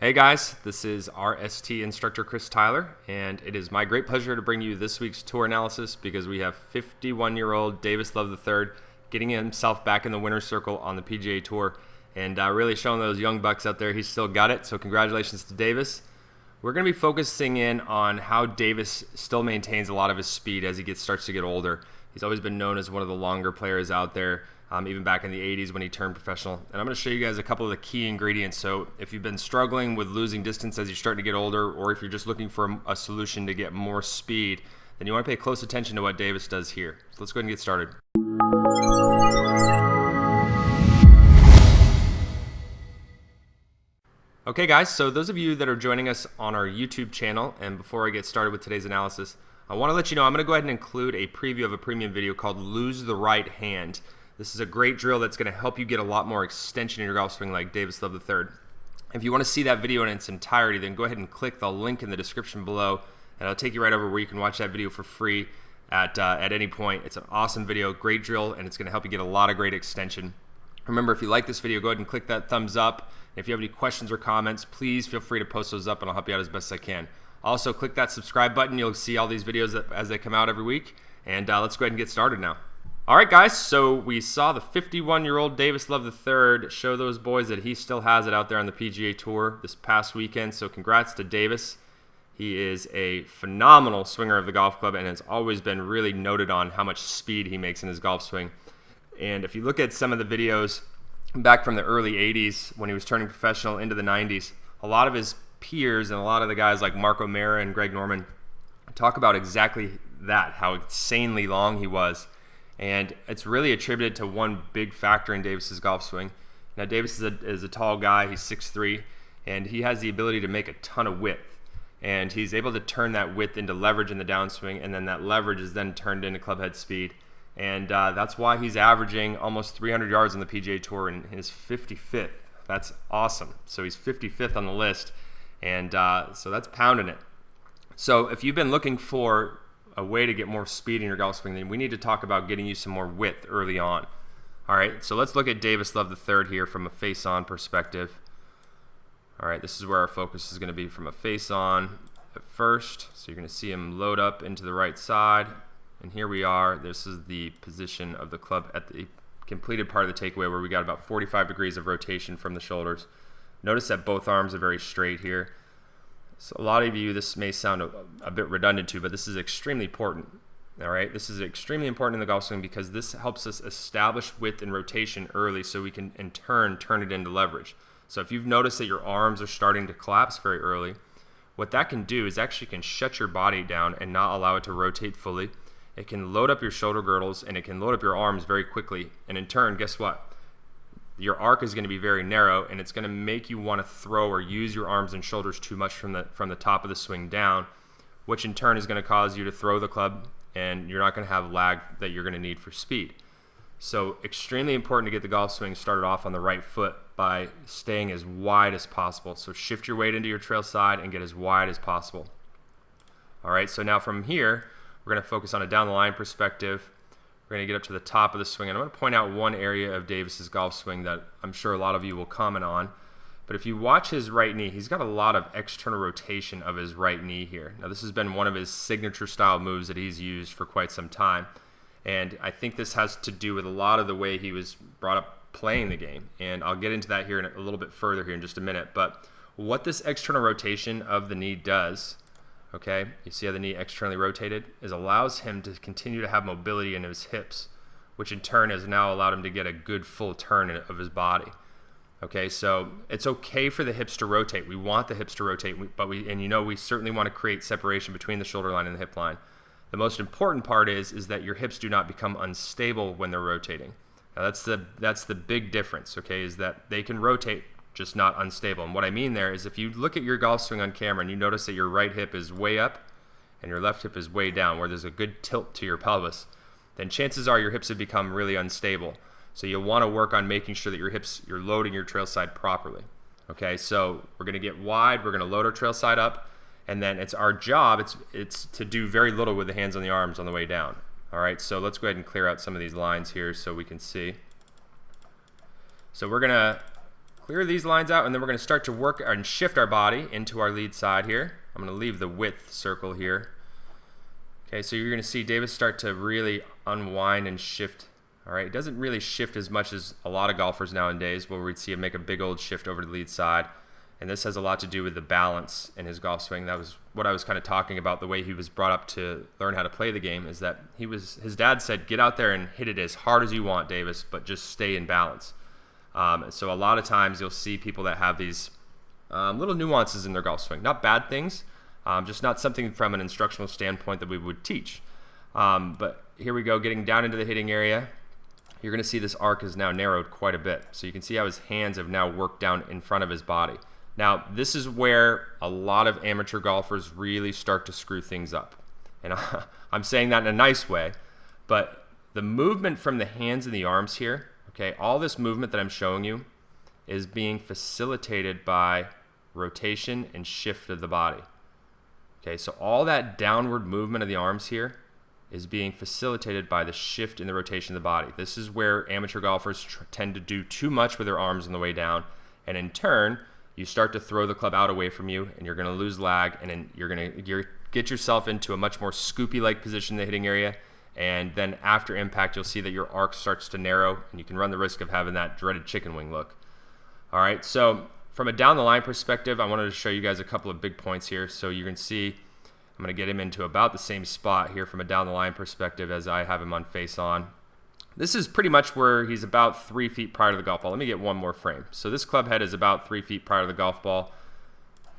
Hey guys, this is RST instructor Chris Tyler, and it is my great pleasure to bring you this week's tour analysis because we have 51-year-old Davis Love III getting himself back in the winner's circle on the PGA Tour and really showing those young bucks out there he's still got it. So congratulations to Davis. We're going to be focusing in on how Davis still maintains a lot of his speed as he starts to get older. He's always been known as one of the longer players out there, even back in the 80s when he turned professional. And I'm going to show you guys a couple of the key ingredients. So if you've been struggling with losing distance as you're starting to get older, or if you're just looking for a solution to get more speed, then you want to pay close attention to what Davis does here. So let's go ahead and get started. Okay guys, so those of you that are joining us on our YouTube channel, and before I get started with today's analysis, I want to let you know I'm going to go ahead and include a preview of a premium video called Lose the Right Hand. This is a great drill that's going to help you get a lot more extension in your golf swing like Davis Love III. If you want to see that video in its entirety, then go ahead and click the link in the description below, and it'll take you right over where you can watch that video for free at any point. It's an awesome video, great drill, and it's going to help you get a lot of great extension. Remember, if you like this video, go ahead and click that thumbs up. If you have any questions or comments, please feel free to post those up, and I'll help you out as best I can. Also, click that subscribe button. You'll see all these videos as they come out every week. And let's go ahead and get started now. All right, guys, so we saw the 51-year-old Davis Love III show those boys that he still has it out there on the PGA Tour this past weekend. So congrats to Davis. He is a phenomenal swinger of the golf club and has always been really noted on how much speed he makes in his golf swing. And if you look at some of the videos back from the early 80s when he was turning professional into the 90s, a lot of his peers and a lot of the guys like Mark O'Meara and Greg Norman talk about exactly that, how insanely long he was. And it's really attributed to one big factor in Davis's golf swing. Now, Davis is a tall guy. He's 6'3", and he has the ability to make a ton of width. And he's able to turn that width into leverage in the downswing, and then that leverage is then turned into clubhead speed. And that's why he's averaging almost 300 yards on the PGA Tour in his 55th. That's awesome. So he's 55th on the list, and so that's pounding it. So if you've been looking for a way to get more speed in your golf swing, then we need to talk about getting you some more width early on. All right, so let's look at Davis Love III here from a face-on perspective. All right, this is where our focus is going to be from a face-on at first. So you're going to see him load up into the right side. And here we are. This is the position of the club at the completed part of the takeaway where we got about 45 degrees of rotation from the shoulders. Notice that both arms are very straight here. So a lot of you, this may sound a bit redundant to, but this is extremely important. All right, this is extremely important in the golf swing because this helps us establish width and rotation early so we can in turn it into leverage. So if you've noticed that your arms are starting to collapse very early, what that can do is actually can shut your body down and not allow it to rotate fully. It can load up your shoulder girdles and it can load up your arms very quickly. And in turn, guess what? Your arc is going to be very narrow, and it's going to make you want to throw or use your arms and shoulders too much from the top of the swing down, which in turn is going to cause you to throw the club, and you're not going to have lag that you're going to need for speed. So extremely important to get the golf swing started off on the right foot by staying as wide as possible. So shift your weight into your trail side and get as wide as possible. All right, so now from here, we're going to focus on a down the line perspective. We're going to get up to the top of the swing, and I'm going to point out one area of Davis's golf swing that I'm sure a lot of you will comment on. But if you watch his right knee, he's got a lot of external rotation of his right knee here. Now, this has been one of his signature style moves that he's used for quite some time, and I think this has to do with a lot of the way he was brought up playing the game, and I'll get into that here in a little bit further here in just a minute. But what this external rotation of the knee does, okay, you see how the knee externally rotated, is allows him to continue to have mobility in his hips, which in turn has now allowed him to get a good full turn of his body. Okay, so it's okay for the hips to rotate. We want the hips to rotate, but we certainly want to create separation between the shoulder line and the hip line. The most important part is that your hips do not become unstable when they're rotating. Now that's the big difference, okay, is that they can rotate, just not unstable. And what I mean there is if you look at your golf swing on camera and you notice that your right hip is way up and your left hip is way down, where there's a good tilt to your pelvis, then chances are your hips have become really unstable. So you'll want to work on making sure that you're loading your trail side properly. Okay, so we're going to get wide, we're going to load our trail side up, and then it's our job, it's to do very little with the hands on the arms on the way down. All right, so let's go ahead and clear out some of these lines here so we can see. So we're going to clear these lines out, and then we're going to start to work and shift our body into our lead side here. I'm going to leave the width circle here. Okay, so you're going to see Davis start to really unwind and shift. All right, it doesn't really shift as much as a lot of golfers nowadays, where we'd see him make a big old shift over to the lead side. And this has a lot to do with the balance in his golf swing. That was what I was kind of talking about, the way he was brought up to learn how to play the game, is that his dad said, get out there and hit it as hard as you want, Davis, but just stay in balance. So a lot of times you'll see people that have these little nuances in their golf swing. Not bad things, just not something from an instructional standpoint that we would teach. But here we go, getting down into the hitting area. You're going to see this arc is now narrowed quite a bit. So you can see how his hands have now worked down in front of his body. Now, this is where a lot of amateur golfers really start to screw things up. And I'm saying that in a nice way, but the movement from the hands and the arms here, okay, all this movement that I'm showing you is being facilitated by rotation and shift of the body. Okay, so all that downward movement of the arms here is being facilitated by the shift in the rotation of the body. This is where amateur golfers tend to do too much with their arms on the way down, and in turn, you start to throw the club out away from you, and you're going to lose lag, and then you're going to get yourself into a much more scoopy-like position in the hitting area, and then after impact, you'll see that your arc starts to narrow, and you can run the risk of having that dreaded chicken wing look. All right, so from a down-the-line perspective, I wanted to show you guys a couple of big points here. So you can see I'm going to get him into about the same spot here from a down-the-line perspective as I have him on face on. This is pretty much where he's about 3 feet prior to the golf ball. Let me get one more frame. So this club head is about 3 feet prior to the golf ball.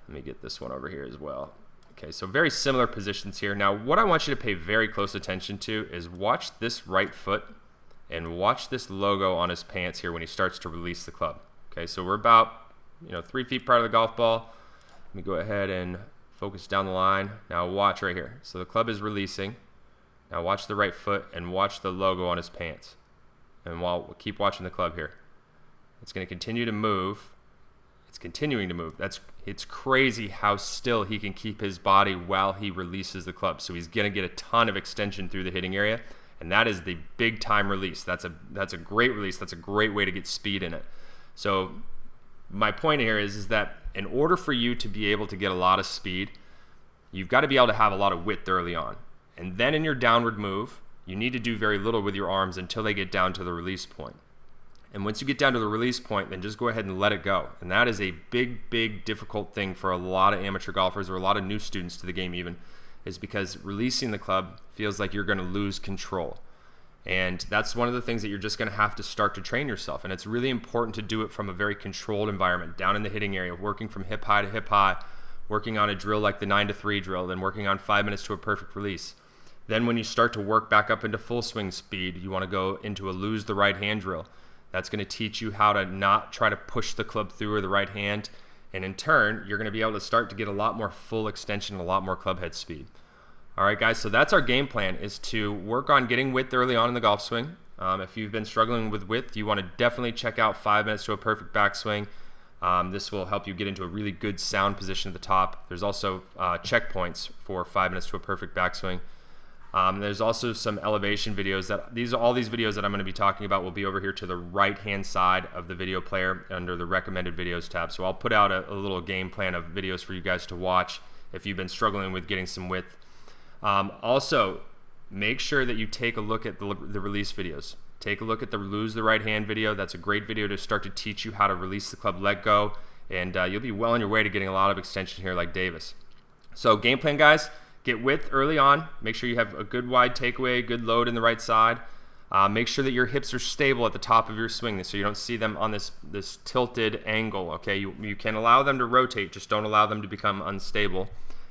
Let me get this one over here as well. Okay, so very similar positions here. Now, what I want you to pay very close attention to is watch this right foot and watch this logo on his pants here when he starts to release the club. Okay, so we're about 3 feet prior to the golf ball. Let me go ahead and focus down the line. Now watch right here. So the club is releasing. Now watch the right foot and watch the logo on his pants. And we'll keep watching the club here. It's going to continue to move. It's continuing to move. It's crazy how still he can keep his body while he releases the club. So he's going to get a ton of extension through the hitting area, and that is the big time release. That's a great release. That's a great way to get speed in it. So my point here is that in order for you to be able to get a lot of speed, you've got to be able to have a lot of width early on. And then in your downward move, you need to do very little with your arms until they get down to the release point. And once you get down to the release point, then just go ahead and let it go. And that is a big, difficult thing for a lot of amateur golfers or a lot of new students to the game even, is because releasing the club feels like you're going to lose control. And that's one of the things that you're just going to have to start to train yourself. And it's really important to do it from a very controlled environment, down in the hitting area, working from hip high to hip high, working on a drill like the 9-3 drill, then working on 5 minutes to a perfect release. Then when you start to work back up into full swing speed, you want to go into a lose the right hand drill. That's going to teach you how to not try to push the club through with the right hand. And in turn, you're going to be able to start to get a lot more full extension, a lot more club head speed. All right, guys, so that's our game plan, is to work on getting width early on in the golf swing. If you've been struggling with width, you want to definitely check out 5 minutes to a perfect backswing. This will help you get into a really good sound position at the top. There's also checkpoints for 5 minutes to a perfect backswing. There's also some elevation videos all these videos that I'm going to be talking about will be over here to the right hand side of the video player under the recommended videos tab. So I'll put out a little game plan of videos for you guys to watch if you've been struggling with getting some width. Also, make sure that you take a look at the release videos. Take a look at the lose the right hand video. That's a great video to start to teach you how to release the club, let go, and you'll be well on your way to getting a lot of extension here like Davis. So game plan, guys. Get width early on. Make sure you have a good wide takeaway, good load in the right side. Make sure that your hips are stable at the top of your swing so you don't see them on this tilted angle. Okay, you can allow them to rotate, just don't allow them to become unstable.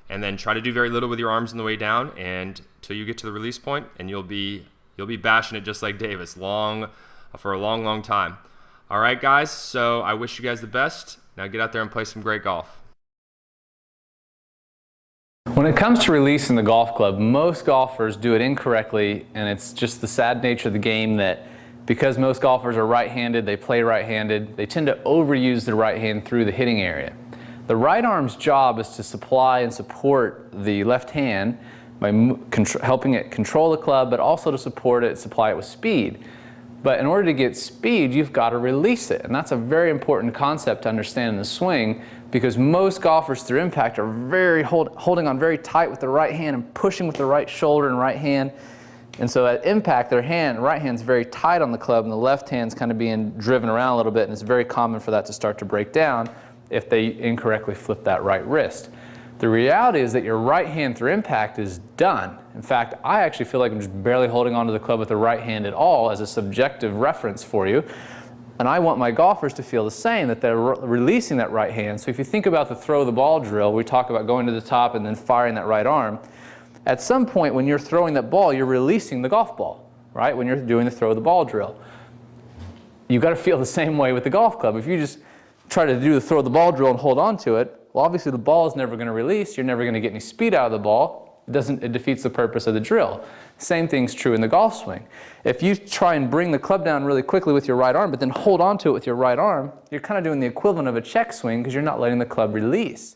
And then try to do very little with your arms on the way down, and until you get to the release point, and you'll be bashing it just like Davis for a long time. All right, guys. So I wish you guys the best. Now get out there and play some great golf. When it comes to releasing the golf club, most golfers do it incorrectly, and it's just the sad nature of the game that because most golfers are right-handed, they play right-handed, they tend to overuse the right hand through the hitting area. The right arm's job is to supply and support the left hand by helping it control the club, but also to support it, supply it with speed. But in order to get speed, you've got to release it. And that's a very important concept to understand in the swing, because most golfers through impact are holding on very tight with the right hand and pushing with the right shoulder and right hand. And so at impact, their right hand's very tight on the club and the left hand's kind of being driven around a little bit, and it's very common for that to start to break down if they incorrectly flip that right wrist. The reality is that your right hand through impact is done. In fact, I actually feel like I'm just barely holding onto the club with the right hand at all as a subjective reference for you. And I want my golfers to feel the same, that they're releasing that right hand. So if you think about the throw the ball drill, we talk about going to the top and then firing that right arm. At some point when you're throwing that ball, you're releasing the golf ball, right? When you're doing the throw the ball drill. You've got to feel the same way with the golf club. If you just try to do the throw the ball drill and hold on to it, well, obviously the ball is never going to release. You're never going to get any speed out of the ball. It defeats the purpose of the drill. Same thing's true in the golf swing. If you try and bring the club down really quickly with your right arm, but then hold on to it with your right arm, you're kind of doing the equivalent of a check swing because you're not letting the club release.